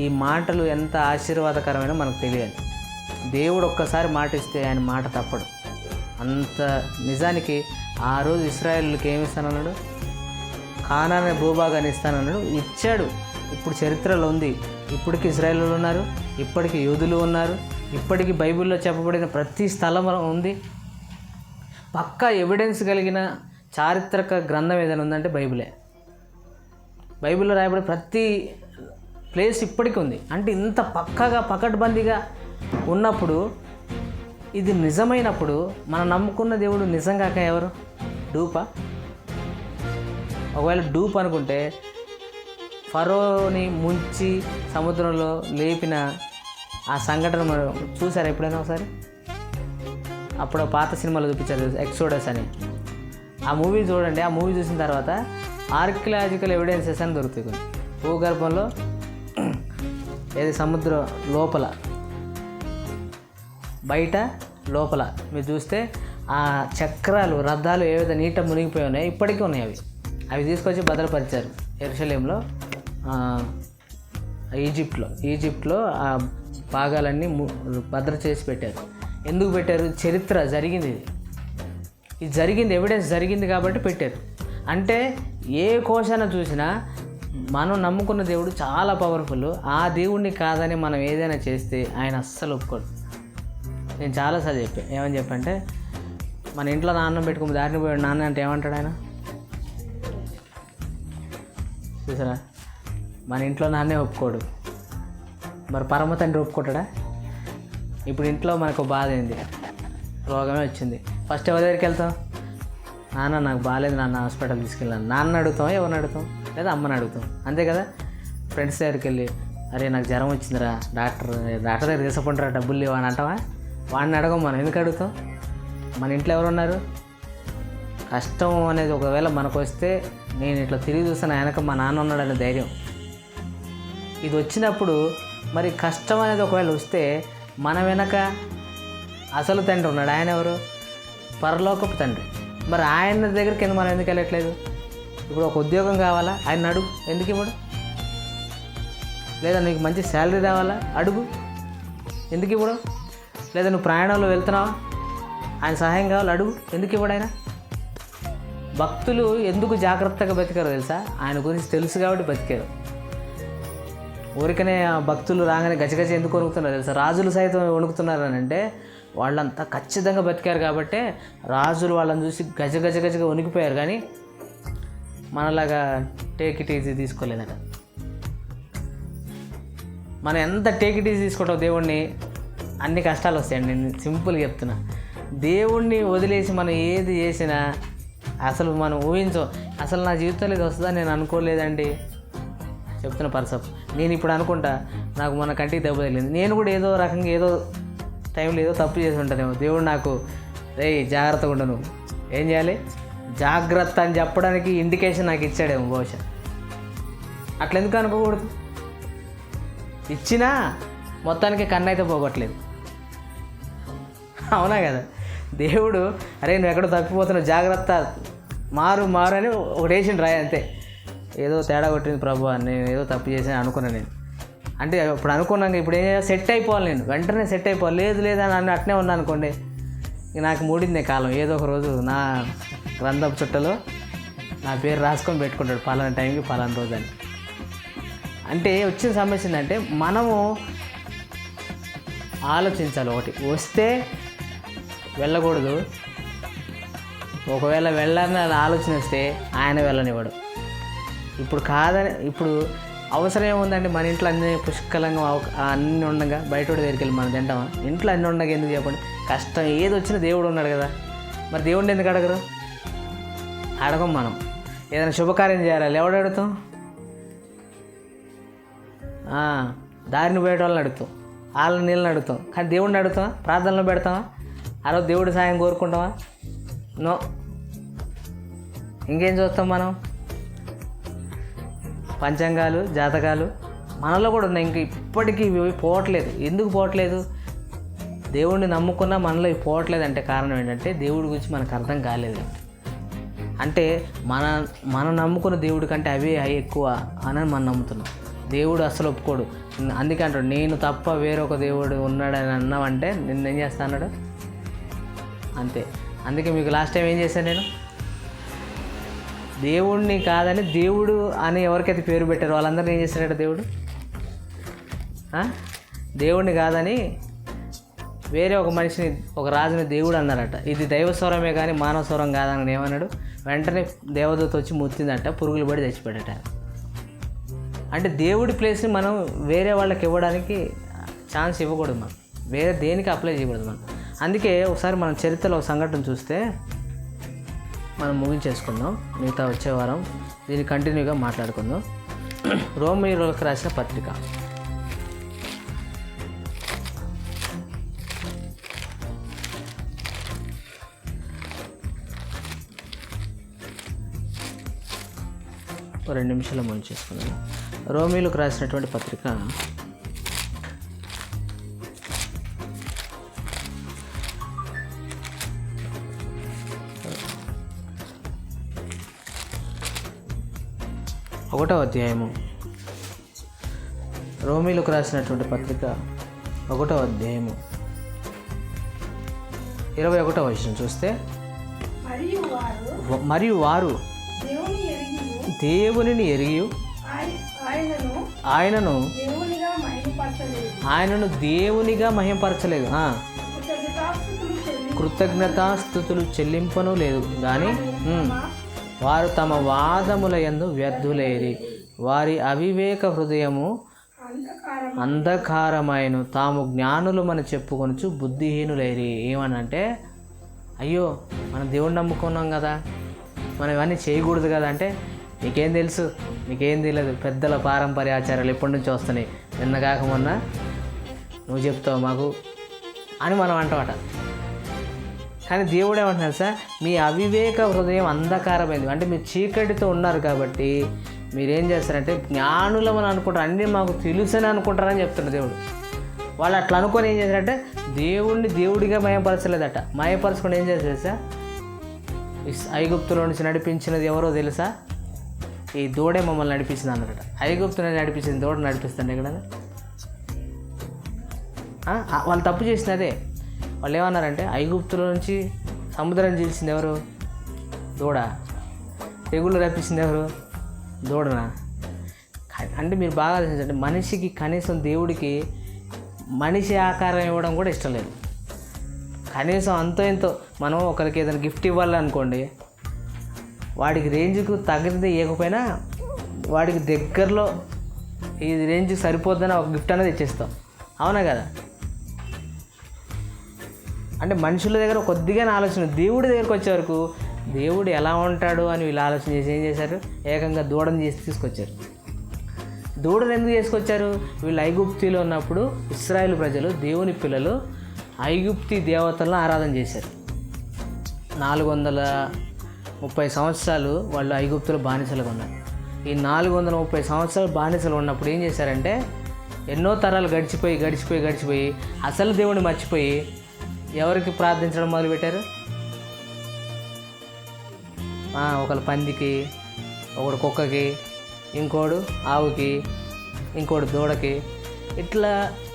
ఈ మాటలు ఎంత ఆశీర్వాదకరమైనా మనకు తెలియాలి. దేవుడు ఒక్కసారి మాట ఇస్తే ఆయన మాట తప్పడు. అంత నిజానికి ఆ రోజు ఇశ్రాయేలుకి ఏమి ఇస్తానన్నాడు, కానాన్ అనే భూభాగాన్ని ఇస్తానన్నాడు, ఇచ్చాడు. ఇప్పుడు చరిత్రలో ఉంది, ఇప్పటికి ఇశ్రాయేలు ఉన్నారు, ఇప్పటికి యూదులు ఉన్నారు, ఇప్పటికీ బైబిల్లో చెప్పబడిన ప్రతి స్థలం ఉంది. పక్కా ఎవిడెన్స్ కలిగిన చారిత్రక గ్రంథం ఏదైనా ఉందంటే బైబిలే. బైబిల్లో రాయబడే ప్రతి ప్లేస్ ఇప్పటికీ ఉంది. అంటే ఇంత పక్కాగా పకడ్బందీగా ఉన్నప్పుడు, ఇది నిజమైనప్పుడు మనం నమ్ముకున్న దేవుడు నిజంగా ఎవరు, డూపా? ఒకవేళ డూప్ అనుకుంటే ఫరోని ముంచి సముద్రంలో లేపిన ఆ సంఘటన మనం చూసారా ఎప్పుడైనా ఒకసారి? అప్పుడు పాత సినిమాలో చూపించారు ఎక్సోడస్ అని, ఆ మూవీ చూడండి. ఆ మూవీ చూసిన తర్వాత ఆర్కియలాజికల్ ఎవిడెన్సెస్ అని దొరుకుతాయి కొన్ని. భూగర్భంలో ఏది సముద్రం లోపల బయట లోపల మీరు చూస్తే ఆ చక్రాలు రథాలు ఏ విధంగా నీట మునిగిపోయి ఉన్నాయో ఇప్పటికీ ఉన్నాయి. అవి తీసుకొచ్చి భద్రపరిచారు యెరూషలేంలో, ఈజిప్ట్లో ఆ భాగాలన్నీ భద్ర చేసి పెట్టారు. ఎందుకు పెట్టారు? చరిత్ర జరిగింది, ఇది జరిగింది, ఎవిడెన్స్ జరిగింది కాబట్టి పెట్టారు. అంటే ఏ కోశాన చూసినా మనం నమ్ముకున్న దేవుడు చాలా పవర్ఫుల్. ఆ దేవుడిని కాదని మనం ఏదైనా చేస్తే ఆయన అస్సలు ఒప్పుకోడు. నేను చాలాసార్లు చెప్పాను. ఏమని చెప్పంటే, మన ఇంట్లో నాన్న పెట్టుకుని దారిని పోయాడు నాన్న అంటే ఏమంటాడు ఆయన? చూసారా, మన ఇంట్లో నాన్నే ఒప్పుకోడు, మరి పరమ తండ్రి ఒప్పుకుంటాడా? ఇప్పుడు ఇంట్లో మనకు బాధ ఏంది, రోగమే వచ్చింది, ఫస్ట్ ఎవరి దగ్గరికి వెళ్తాం? నాన్న నాకు బాగాలేదు నాన్న హాస్పిటల్ తీసుకెళ్ళాను. నాన్న అడుగుతాం, ఎవరిని అడుగుతాం? లేదా అమ్మని అడుగుతాం, అంతే కదా. ఫ్రెండ్స్ దగ్గరికి వెళ్ళి అరే నాకు జ్వరం వచ్చిందిరా, డాక్టర్ దగ్గర తీసుకుంటారా, డబ్బులు లేవు అని అంటావా? వాడిని అడగం మనం, ఎందుకు అడుగుతాం? మన ఇంట్లో ఎవరు ఉన్నారు? కష్టం అనేది ఒకవేళ మనకు వస్తే నేను ఇట్లా తిరిగి చూస్తాను వెనక మా నాన్న ఉన్నాడనే ధైర్యం. ఇది వచ్చినప్పుడు మరి కష్టం అనేది ఒకవేళ వస్తే మన వెనక అసలు తండ్రి ఉన్నాడు. ఆయన ఎవరు? పరలోకపు తండ్రి. మరి ఆయన దగ్గరికి మనం ఎందుకు వెళ్ళట్లేదు? ఇప్పుడు ఒక ఉద్యోగం కావాలా, ఆయన అడుగు, ఎందుకు ఇవ్వడు? లేదా నీకు మంచి శాలరీ రావాలా, అడుగు, ఎందుకు ఇవ్వడు? లేదా నువ్వు ప్రయాణంలో వెళ్తున్నావా, ఆయన సహాయం కావాలి, అడుగు, ఎందుకు ఇవ్వడు ఆయన? భక్తులు ఎందుకు జాగ్రత్తగా బతికారో తెలుసా? ఆయన గురించి తెలుసు కాబట్టి బతికారు. ఊరికనే భక్తులు రాగానే గజగజ ఎందుకు వణుకుతున్నారు తెలుసా? రాజులు సైతం వణుకుతున్నారు అని అంటే వాళ్ళంతా ఖచ్చితంగా బతికారు కాబట్టే రాజులు వాళ్ళని చూసి గజగజగా వణికిపోయారు. కానీ మనలాగా టేక్ ఇట్ ఈజీ తీసుకోలేదట. మనం ఎంత టేక్ ఇట్ ఈజీ తీసుకుంటాం దేవుణ్ణి, అన్ని కష్టాలు వస్తాయండి. నేను సింపుల్గా చెప్తున్నా, దేవుణ్ణి వదిలేసి మనం ఏది చేసినా అసలు మనం ఊహించం. అసలు నా జీవితంలో ఇది వస్తుందని నేను అనుకోలేదండి, చెప్తున్న పర్సప్. నేను ఇప్పుడు అనుకుంటా నాకు మన కంటికి దెబ్బ తగిలింది, నేను కూడా ఏదో రకంగా ఏదో టైంలో ఏదో తప్పు చేసి ఉంటానేమో. దేవుడు నాకు రే జాగ్రత్తగా ఉండను, ఏం చేయాలి జాగ్రత్త అని చెప్పడానికి ఇండికేషన్ నాకు ఇచ్చాడేమో బహుశా. అట్లా ఎందుకు అనుకోకూడదు? ఇచ్చినా మొత్తానికి కన్ను అయితే పోగొట్టలేదు, అవునా కదా? దేవుడు అరే నువ్వు ఎక్కడో తప్పిపోతున్నావు జాగ్రత్త, మారు అని ఒకటి వేసిండు రాయి, అంతే. ఏదో తేడా కొట్టింది ప్రభు, నేను ఏదో తప్పు చేసాను అనుకున్నాను నేను. అంటే ఇప్పుడు అనుకున్నాక ఇప్పుడు ఏం చేయాలి? సెట్ అయిపోవాలి, నేను వెంటనే సెట్ అయిపోవాలి. లేదు అని అట్నే ఉన్నా అనుకోండి, నాకు మూడిందే కాలం. ఏదో ఒక రోజు నా గ్రంథపు చుట్టలో నా పేరు రాసుకొని పెట్టుకుంటాడు, పలానా టైంకి పలానా రోజు అని. అంటే వచ్చిన సమస్య ఏంటంటే మనము ఆలోచించాలి. ఒకటి వస్తే వెళ్ళకూడదు, ఒకవేళ వెళ్ళాలని ఆలోచన వస్తే ఆయన వెళ్ళనివ్వడు. ఇప్పుడు కాదని, ఇప్పుడు అవసరం ఏముందండి? మన ఇంట్లో అన్నీ పుష్కలంగా అన్నీ ఉండగా బయట దగ్గరికి వెళ్ళి మనం తింటామా? ఇంట్లో అన్నీ ఉండగా ఎందుకు చెప్పండి? కష్టం ఏది వచ్చినా దేవుడు ఉన్నాడు కదా, మరి దేవుడిని ఎందుకు అడగరు? అడగం మనం. ఏదైనా శుభకార్యం చేయాలి, ఎవడు అడుగుతాం? దారిని పోయే వాళ్ళని అడుగుతాం, వాళ్ళని నీళ్ళని అడుగుతాం. కానీ దేవుడిని అడుగుతామా? ప్రార్థనలో పెడతామా? ఆ రోజు దేవుడి సాయం కోరుకుంటామా? నో. ఇంకేం చూస్తాం మనం? పంచాంగాలు, జాతకాలు మనలో కూడా ఉన్నాయి, ఇంక ఇప్పటికీ పోవట్లేదు. ఎందుకు పోవట్లేదు? దేవుడిని నమ్ముకున్నా మనలో పోవట్లేదు అంటే కారణం ఏంటంటే దేవుడి గురించి మనకు అర్థం కాలేదు. అంటే మనం నమ్ముకున్న దేవుడి కంటే అవే ఎక్కువ అని మనం నమ్ముతున్నాం. దేవుడు అసలు ఒప్పుకోడు. అందుకే అంటాడు, నేను తప్ప వేరొక దేవుడు ఉన్నాడని అన్నామంటే నిన్ను ఏం చేస్తా అన్నాడు, అంతే. అందుకే మీకు లాస్ట్ టైం ఏం చేశాను నేను? దేవుడిని కాదని దేవుడు అని ఎవరికైతే పేరు పెట్టారో వాళ్ళందరినీ ఏం చేస్తాడట దేవుడు? దేవుడిని కాదని వేరే ఒక మనిషిని, ఒక రాజుని దేవుడు అన్నారట. ఇది దైవ స్వరమే కానీ మానవ స్వరం కాదని ఏమన్నాడు? వెంటనే దేవదూత వచ్చి ముత్తిందట, పురుగులు పడి చచ్చిపోయాడట. అంటే దేవుడి ప్లేస్ని మనం వేరే వాళ్ళకి ఇవ్వడానికి ఛాన్స్ ఇవ్వకూడదు, మనం వేరే దేనికి అప్లై చేయకూడదు మనం. అందుకే ఒకసారి మనం చరిత్రలో ఒక సంఘటన చూస్తే మనం ముగించేసుకుందాం. మిగతా వచ్చే వారం దీన్ని కంటిన్యూగా మాట్లాడుకుందాం. రోమీయులకు రాసిన పత్రిక 2 నిమిషాలు ముందు చేసుకున్నాను. రోమీయులకు రాసినటువంటి పత్రిక 1వ అధ్యాయము. రోమీయులకు రాసినటువంటి పత్రిక 1వ అధ్యాయము 21వ వచనం చూస్తే, మరియు వారు దేవునిని ఎరిగి ఆయనను దేవునిగా మహింపరచలేదు, కృతజ్ఞతాస్థుతులు చెల్లింపను లేదు కానీ వారు తమ వాదముల యందు వ్యర్థులేరి వారి అవివేక హృదయము అంధకారమైన తాము జ్ఞానులమని చెప్పుకొనుచు బుద్ధిహీనులేరి. ఏమనంటే అయ్యో మనం దేవుడిని నమ్ముకున్నాం కదా, మనం ఇవన్నీ చేయకూడదు కదా అంటే నీకేం తెలుసు, నీకేం తెలియదు, పెద్దల పారంపర్య ఆచారాలు ఎప్పటి నుంచి వస్తున్నాయి, నిన్న కాక మొన్న నువ్వు చెప్తావు మాకు అని మనం అంటామట. కానీ దేవుడు ఏమంటున్నాడు సార్, మీ అవివేక హృదయం అంధకారమైంది. అంటే మీరు చీకటితో ఉన్నారు కాబట్టి మీరేం చేస్తారంటే జ్ఞానులమని అనుకుంటారు, అన్నీ మాకు తెలుసని అనుకుంటారని చెప్తున్నాడు దేవుడు. వాళ్ళు అట్లా అనుకొని ఏం చేశారంటే దేవుడిని దేవుడిగా మయపరచలేదట. మయపరచుకొని ఏం చేశారు సార్, ఐగుప్తులో నుంచి నడిపించినది ఎవరో తెలుసా, ఈ దూడే మమ్మల్ని నడిపించింది అన్నట. ఐగుప్తుని నడిపించింది దూడ నడిపిస్తుంది ఇక్కడ. వాళ్ళు తప్పు చేసినదే. వాళ్ళు ఏమన్నారంటే ఐగుప్తులో నుంచి సముద్రం చీల్చింది ఎవరు, దూడ. తెగుళ్ళు రప్పించింది ఎవరు, దూడనా. అంటే మీరు బాగా ఆలోచించండి, మనిషికి కనీసం దేవుడికి మనిషి ఆకారం ఇవ్వడం కూడా ఇష్టం లేదు. కనీసం అంతో ఎంతో మనం ఒకరికి ఏదైనా గిఫ్ట్ ఇవ్వాలనుకోండి, వాడికి రేంజ్కు తగ్గింది ఇవ్వకపోయినా వాడికి దగ్గరలో ఈ రేంజ్కి సరిపోద్దని ఒక గిఫ్ట్ అనేది ఇచ్చేస్తాం, అవునా కదా. అంటే మనుషుల దగ్గర కొద్దిగా ఆలోచన, దేవుడి దగ్గరకు వచ్చే వరకు దేవుడు ఎలా ఉంటాడు అని వీళ్ళు ఆలోచన చేసి ఏం చేశారు, ఏకంగా దూడని చేసి తీసుకొచ్చారు. దూడను ఎందుకు చేసుకొచ్చారు, వీళ్ళు ఐగుప్తిలో ఉన్నప్పుడు ఇశ్రాయేలు ప్రజలు, దేవుని పిల్లలు ఐగుప్తి దేవతలను ఆరాధన చేశారు. 430 సంవత్సరాలు వాళ్ళు ఐగుప్తులో బానిసలుగా ఉన్నారు. ఈ 430 సంవత్సరాలు బానిసలు ఉన్నప్పుడు ఏం చేశారంటే ఎన్నో తరాలు గడిచిపోయి అసలు దేవుడిని మర్చిపోయి ఎవరికి ప్రార్థించడం మొదలుపెట్టారు, ఒకరు పందికి, ఒకడు కుక్కకి, ఇంకోడు ఆవుకి, ఇంకోటి దూడకి, ఇట్లా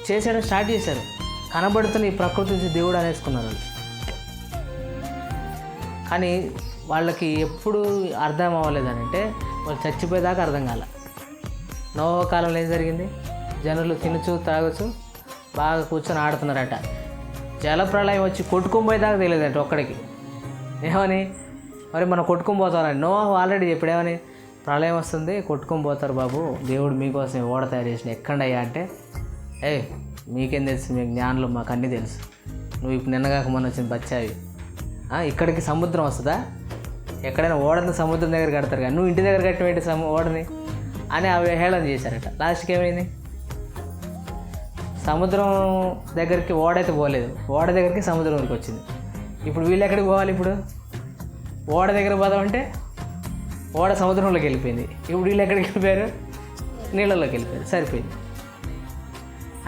చేసేయడం స్టార్ట్ చేశారు. కనబడుతున్న ఈ ప్రకృతి నుంచి దేవుడు అనేసుకున్నారు. కానీ వాళ్ళకి ఎప్పుడు అర్థం అవ్వలేదని అంటే వాళ్ళు చచ్చిపోయేదాకా అర్థం కాల. నోవహు కాలంలో ఏం జరిగింది, జనులు తినచ్చు తాగచ్చు బాగా కూర్చొని ఆడుతున్నారట. జలప్రళయం వచ్చి కొట్టుకుపోయేదాకా తెలియదంట ఒక్కడికి. ఏమని, మరి మనం కొట్టుకొని పోతామని నోవహు ఆల్రెడీ చెప్పాడు. ఏమని, ప్రళయం వస్తుంది కొట్టుకొని పోతారు బాబు, దేవుడు మీకోసం ఓడ తయారు చేసిన. ఎక్కడయ్యా అంటే, మీకేం తెలుసు, మీ జ్ఞానులు మాకు అన్నీ తెలుసు, నువ్వు ఇప్పుడు నిన్నగాక మొన్న వచ్చిన బచ్చావి, ఇక్కడికి సముద్రం వస్తుందా, ఎక్కడైనా ఓడని సముద్రం దగ్గర కడతారు కానీ నువ్వు ఇంటి దగ్గర కట్టవేంటి ఓడని అని అవహేళన చేశారట. లాస్ట్కి ఏమైంది, సముద్రం దగ్గరికి ఓడైతే పోలేదు, ఓడ దగ్గరికి సముద్రం వరకు వచ్చింది. ఇప్పుడు వీళ్ళు ఎక్కడికి పోవాలి, ఇప్పుడు ఓడ దగ్గర పోదామంటే ఓడ సముద్రంలోకి వెళ్ళిపోయింది. ఇప్పుడు వీళ్ళు ఎక్కడికి వెళ్ళిపోయారు, నీళ్ళలోకి వెళ్ళిపోయారు, సరిపోయింది.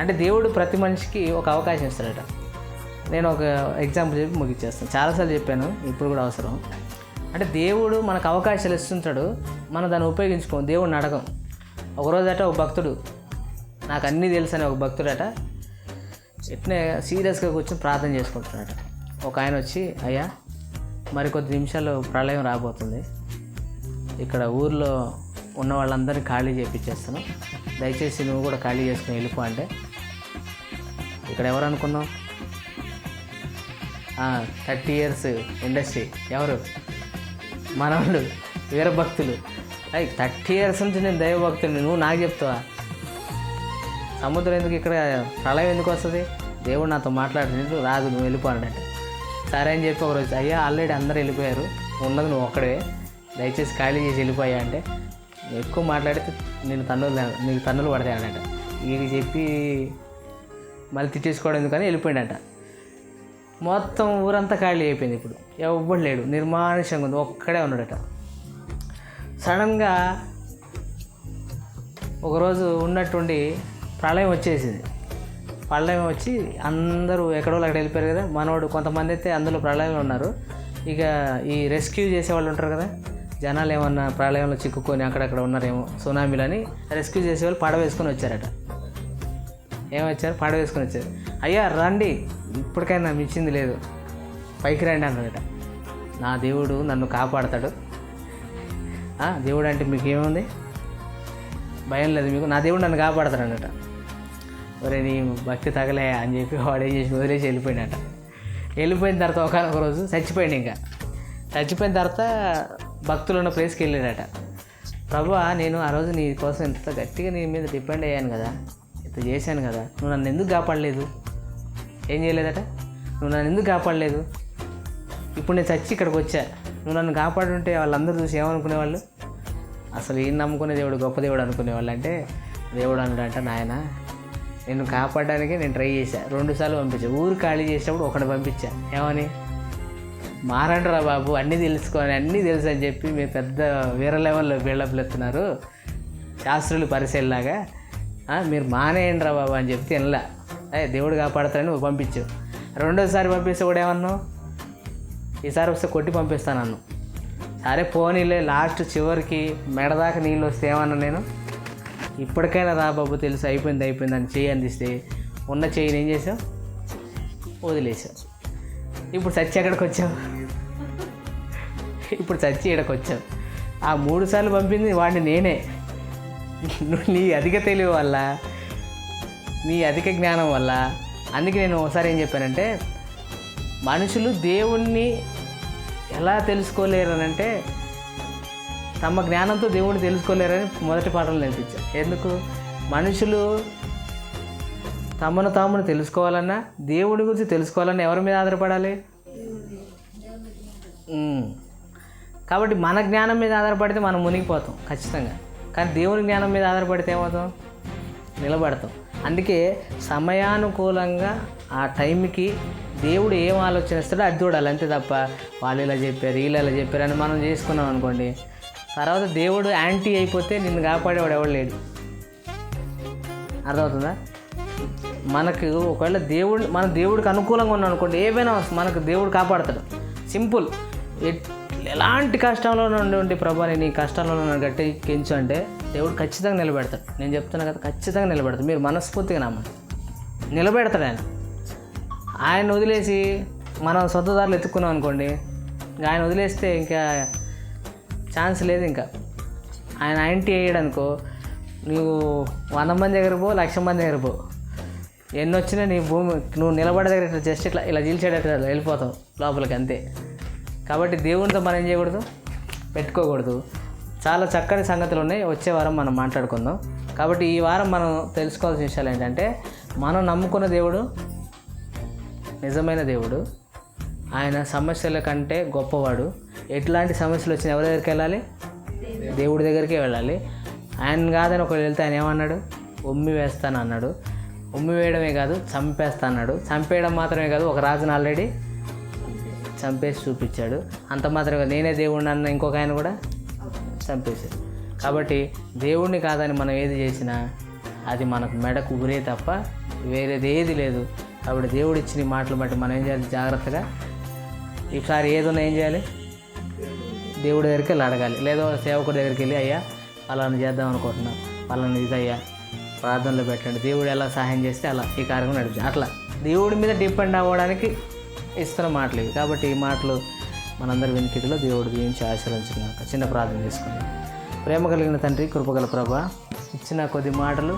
అంటే దేవుడు ప్రతి మనిషికి ఒక అవకాశం ఇస్తాడట. నేను ఒక ఎగ్జాంపుల్ చెప్పి ముగిచ్చేస్తాను, చాలాసార్లు చెప్పాను, ఇప్పుడు కూడా అవసరం. అంటే దేవుడు మనకు అవకాశాలు ఇస్తుంటాడు, మనం దాన్ని ఉపయోగించుకోం, దేవుడిని అడగం. ఒకరోజట ఒక భక్తుడు, నాకు అన్నీ తెలుసు అని ఒక భక్తుడట ఇట్నే సీరియస్గా కూర్చొని ప్రార్థన చేసుకుంటున్నాడట. ఒక ఆయన వచ్చి, అయ్యా మరికొద్ది నిమిషాలు ప్రళయం రాబోతుంది, ఇక్కడ ఊర్లో ఉన్న వాళ్ళందరినీ ఖాళీ చేయించేస్తాను, దయచేసి నువ్వు కూడా ఖాళీ చేసుకుని వెళ్ళిపో అంటే, ఇక్కడ ఎవరు అనుకున్నావు, 30 years ఇండస్ట్రీ, ఎవరు మనవాళ్ళు వీరభక్తులు. 30 years నుంచి నేను దైవభక్తుని, నువ్వు నాకు చెప్తావా, సముద్రం ఎందుకు, ఇక్కడ ప్రళయం ఎందుకు వస్తుంది, దేవుడు నాతో మాట్లాడుతుంది, రాదు నువ్వు వెళ్ళిపోవాలంటే. సరే అని చెప్పి ఒకరోజు, అయ్యా ఆల్రెడీ అందరూ వెళ్ళిపోయారు, ఉన్నది నువ్వు ఒక్కడే, దయచేసి ఖాళీ చేసి వెళ్ళిపోయా అంటే, ఎక్కువ మాట్లాడితే నీకు తన్నులు పడతాయనట. ఇది చెప్పి మళ్ళీ తిట్టేసుకోవడం ఎందుకని వెళ్ళిపోయాడట. మొత్తం ఊరంతా ఖాళీ అయిపోయింది. ఇప్పుడు ఎవ్వడు లేడు, నిర్మానుష్యంగా ఉంది, ఒక్కడే ఉన్నాడట. సడన్గా ఒకరోజు ఉన్నట్టుండి ప్రళయం వచ్చేసింది. ప్రళయం వచ్చి అందరూ ఎక్కడో అక్కడ వెళ్ళిపోయారు కదా. మనోడు కొంతమంది అయితే అందులో ప్రళయంలో ఉన్నారు. ఇక ఈ రెస్క్యూ చేసేవాళ్ళు ఉంటారు కదా, జనాలు ఏమన్నా ప్రళయంలో చిక్కుకొని అక్కడక్కడ ఉన్నారేమో సునామీలని రెస్క్యూ చేసేవాళ్ళు పడవేసుకొని వచ్చారట. ఏమొచ్చారు, పడవేసుకొని వచ్చారు. అయ్యా రండి, ఇప్పటికైనా మించింది లేదు, పైకి రండి అన్నాడట. నా దేవుడు నన్ను కాపాడతాడు, దేవుడు అంటే మీకు ఏముంది, భయం లేదు మీకు, నా దేవుడు నన్ను కాపాడతాడు అన్నట. ఒరే నీ భక్తి తగలే అని చెప్పి వాడు ఏం చేసి వదిలేసి వెళ్ళిపోయినట. వెళ్ళిపోయిన తర్వాత ఒకనొక రోజు చచ్చిపోయాడు. ఇంకా చచ్చిపోయిన తర్వాత భక్తులు ఉన్న ప్లేస్కి వెళ్ళాడట. ప్రభువా, నేను ఆ రోజు నీ కోసం ఇంత గట్టిగా నీ మీద డిపెండ్ అయ్యాను కదా, ఇంత చేశాను కదా, నువ్వు నన్ను ఎందుకు కాపాడలేదు? ఏం చేయలేదట, నువ్వు నన్ను ఎందుకు కాపాడలేదు? ఇప్పుడు నేను చచ్చి ఇక్కడికి వచ్చా, నువ్వు నన్ను కాపాడుంటే వాళ్ళందరూ చూసి ఏమనుకునేవాళ్ళు? అసలు ఈయన నమ్ముకునే దేవుడు గొప్ప దేవుడు అనుకునేవాళ్ళు. అంటే దేవుడు అన్నాడంట, నాయన నిన్ను కాపాడడానికి నేను ట్రై చేశా, 2 సార్లు పంపించా. ఊరు ఖాళీ చేసినప్పుడు ఒకటి పంపించా. ఏమని? మారంటరా బాబు, అన్నీ తెలుసుకొని అన్నీ తెలుసు అని చెప్పి మీరు పెద్ద వేరే లెవెల్లో బిల్డప్లు ఎత్తున్నారు, శాస్త్రులు పరిశీలిలాగా. మీరు మానేయండి రా బాబు అని చెప్తే ఇలా దేవుడు కాపాడతారని నువ్వు పంపించావు. 2వసారి పంపిస్తే కూడా ఏమన్నావు? ఈసారి వస్తే కొట్టి పంపిస్తాను అన్నావు. సరే పోనీలే, లాస్ట్ చివరికి మెడదాకా నీళ్ళు వస్తే ఏమన్నా నేను? ఇప్పటికైనా రా బాబు, తెలుసు అయిపోయింది అని చెయ్యి అందిస్తే ఉన్న చెయ్యిని ఏం చేసావు? వదిలేసావు. ఇప్పుడు చచ్చి ఎక్కడికి వచ్చావు? ఇప్పుడు చచ్చి ఇక్కడికి వచ్చావు. ఆ 3 సార్లు పంపింది వాడిని నేనే. నీ అధిక తెలివి వల్ల, నీ అధిక జ్ఞానం వల్ల. అందుకే నేను ఒకసారి ఏం చెప్పానంటే, మనుషులు దేవుణ్ణి ఎలా తెలుసుకోలేరనంటే తమ జ్ఞానంతో దేవుడిని తెలుసుకోలేరని మొదటి పాఠంలో నేర్పించాను. ఎందుకు? మనుషులు తమను తామును తెలుసుకోవాలన్నా, దేవుడి గురించి తెలుసుకోవాలన్నా ఎవరి మీద ఆధారపడాలి? కాబట్టి మన జ్ఞానం మీద ఆధారపడితే మనం మునిగిపోతాం ఖచ్చితంగా. కానీ దేవుని జ్ఞానం మీద ఆధారపడితే ఏమవుతాం? నిలబడతాం. అందుకే సమయానుకూలంగా ఆ టైంకి దేవుడు ఏం ఆలోచన ఇస్తాడో అది చూడాలి, అంతే తప్ప వాళ్ళు ఇలా చెప్పారు వీళ్ళు ఇలా చెప్పారు అని మనం చేసుకున్నాం అనుకోండి, తర్వాత దేవుడు యాంటీ అయిపోతే నిన్ను కాపాడేవాడు ఎవడు లేడు. అర్థమవుతుందా? మనకు ఒకవేళ మన దేవుడికి అనుకూలంగా ఉన్నాం అనుకోండి, ఏవైనా మనకు దేవుడు కాపాడతాడు. సింపుల్. ఎలాంటి కష్టంలో ఉండి ప్రభా నీ కష్టంలో నన్ను గట్టెక్కించు అంటే దేవుడు ఖచ్చితంగా నిలబెడతాడు. నేను చెప్తున్నా కదా, ఖచ్చితంగా నిలబెడతాడు. మీరు మనస్ఫూర్తిగా నమ్మండి, నిలబెడతాడు ఆయన. ఆయన వదిలేసి మనం సొంత దారులు ఎత్తుక్కున్నాం అనుకోండి, ఆయన వదిలేస్తే ఇంకా ఛాన్స్ లేదు. ఇంకా ఆయన యాంటీ అయ్యాడనుకో, నువ్వు 100 మంది దగ్గర పో, 1,00,000 మంది దగ్గర పో, ఎన్ని వచ్చినా నీ భూమి నువ్వు నిలబడే దగ్గర ఇట్లా జస్ట్ ఇలా జీల్చేటట్టు వెళ్ళిపోతావు లోపలికి, అంతే. కాబట్టి దేవునితో మనం ఏం చేయకూడదు, పెట్టుకోకూడదు. చాలా చక్కని సంగతులు ఉన్నాయి, వచ్చే వారం మనం మాట్లాడుకుందాం. కాబట్టి ఈ వారం మనం తెలుసుకోవాల్సిన విషయాలు ఏంటంటే, మనం నమ్ముకున్న దేవుడు నిజమైన దేవుడు, ఆయన సమస్యల కంటే గొప్పవాడు. ఎట్లాంటి సమస్యలు వచ్చినా ఎవరి దగ్గరికి వెళ్ళాలి? దేవుడి దగ్గరికే వెళ్ళాలి. ఆయన కాదని ఒకళ్ళు వెళ్తే ఆయన ఏమన్నాడు? ఉమ్మి వేస్తాను అన్నాడు. ఉమ్మి వేయడమే కాదు, చంపేస్తా అన్నాడు. చంపేయడం మాత్రమే కాదు, ఒక రాజును ఆల్రెడీ చంపేసి చూపించాడు. అంత మాత్రమే కాదు, నేనే దేవుడిని అన్న ఇంకొక ఆయన కూడా చంపేశాడు. కాబట్టి దేవుడిని కాదని మనం ఏది చేసినా అది మనకు మెడకు ఉరే తప్ప వేరేది ఏది లేదు. కాబట్టి దేవుడు ఇచ్చిన మాటలు బట్టి మనం ఏం చేయాలి? జాగ్రత్తగా ఈసారి ఏదైనా ఏం చేయాలి? దేవుడి దగ్గరికి వెళ్ళి అడగాలి. లేదో సేవకుడి దగ్గరికి వెళ్ళి, అయ్యా అలాని చేద్దాం అనుకుంటున్నాం, వాళ్ళని ఇదయ్యా ప్రార్థనలో పెట్టండి, దేవుడు ఎలా సహాయం చేస్తే అలా ఈ కార్యక్రమం నడిపి, అట్లా దేవుడి మీద డిపెండ్ అవ్వడానికి ఇస్తున్న మాటలు ఇవి. కాబట్టి ఈ మాటలు మనందరి వెనుకిటిలో దేవుడు దీవించి ఆశీర్వదించుకున్నాక చిన్న ప్రార్థన చేసుకుందాం. ప్రేమ కలిగిన తండ్రి, కృపగల ప్రభా, ఇచ్చిన కొద్ది మాటలు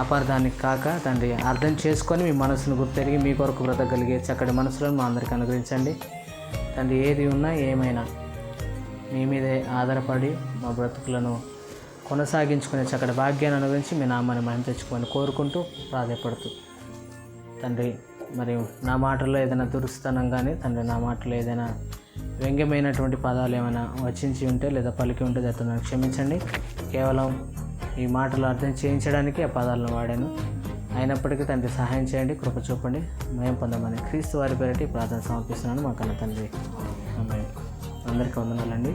అపార్థానికి కాక తండ్రి అర్థం చేసుకొని మీ మనసును గుర్తెరిగి మీ కొరకు బ్రతకగలిగే చక్కటి మనసులను మా అందరికీ అనుగ్రహించండి తండ్రి. ఏది ఉన్నా ఏమైనా మీ మీదే ఆధారపడి మా బ్రతుకులను కొనసాగించుకునే చక్కటి భాగ్యాన్ని అనుగ్రహించి మీ నామాన్ని మహిమ తెచ్చుకోమని కోరుకుంటూ ప్రాధాయపడుతూ తండ్రి, మరి నా మాటల్లో ఏదైనా దురుస్తనం కానీ తండ్రి, నా మాటలో ఏదైనా వ్యంగ్యమైనటువంటి పదాలు ఏమైనా వచించి ఉంటే లేదా పలికి ఉంటే దాన్ని క్షమించండి. కేవలం ఈ మాటలు అర్థం చేయించడానికి ఆ పదాలను వాడాను. అయినప్పటికీ తండ్రి సహాయం చేయండి, కృప చూపండి, మేము పొందమని క్రీస్తు వారి పేరిటి ప్రార్థన సమర్పిస్తున్నాను మా కన్న తండ్రి. అందరికీ వందనాలండి.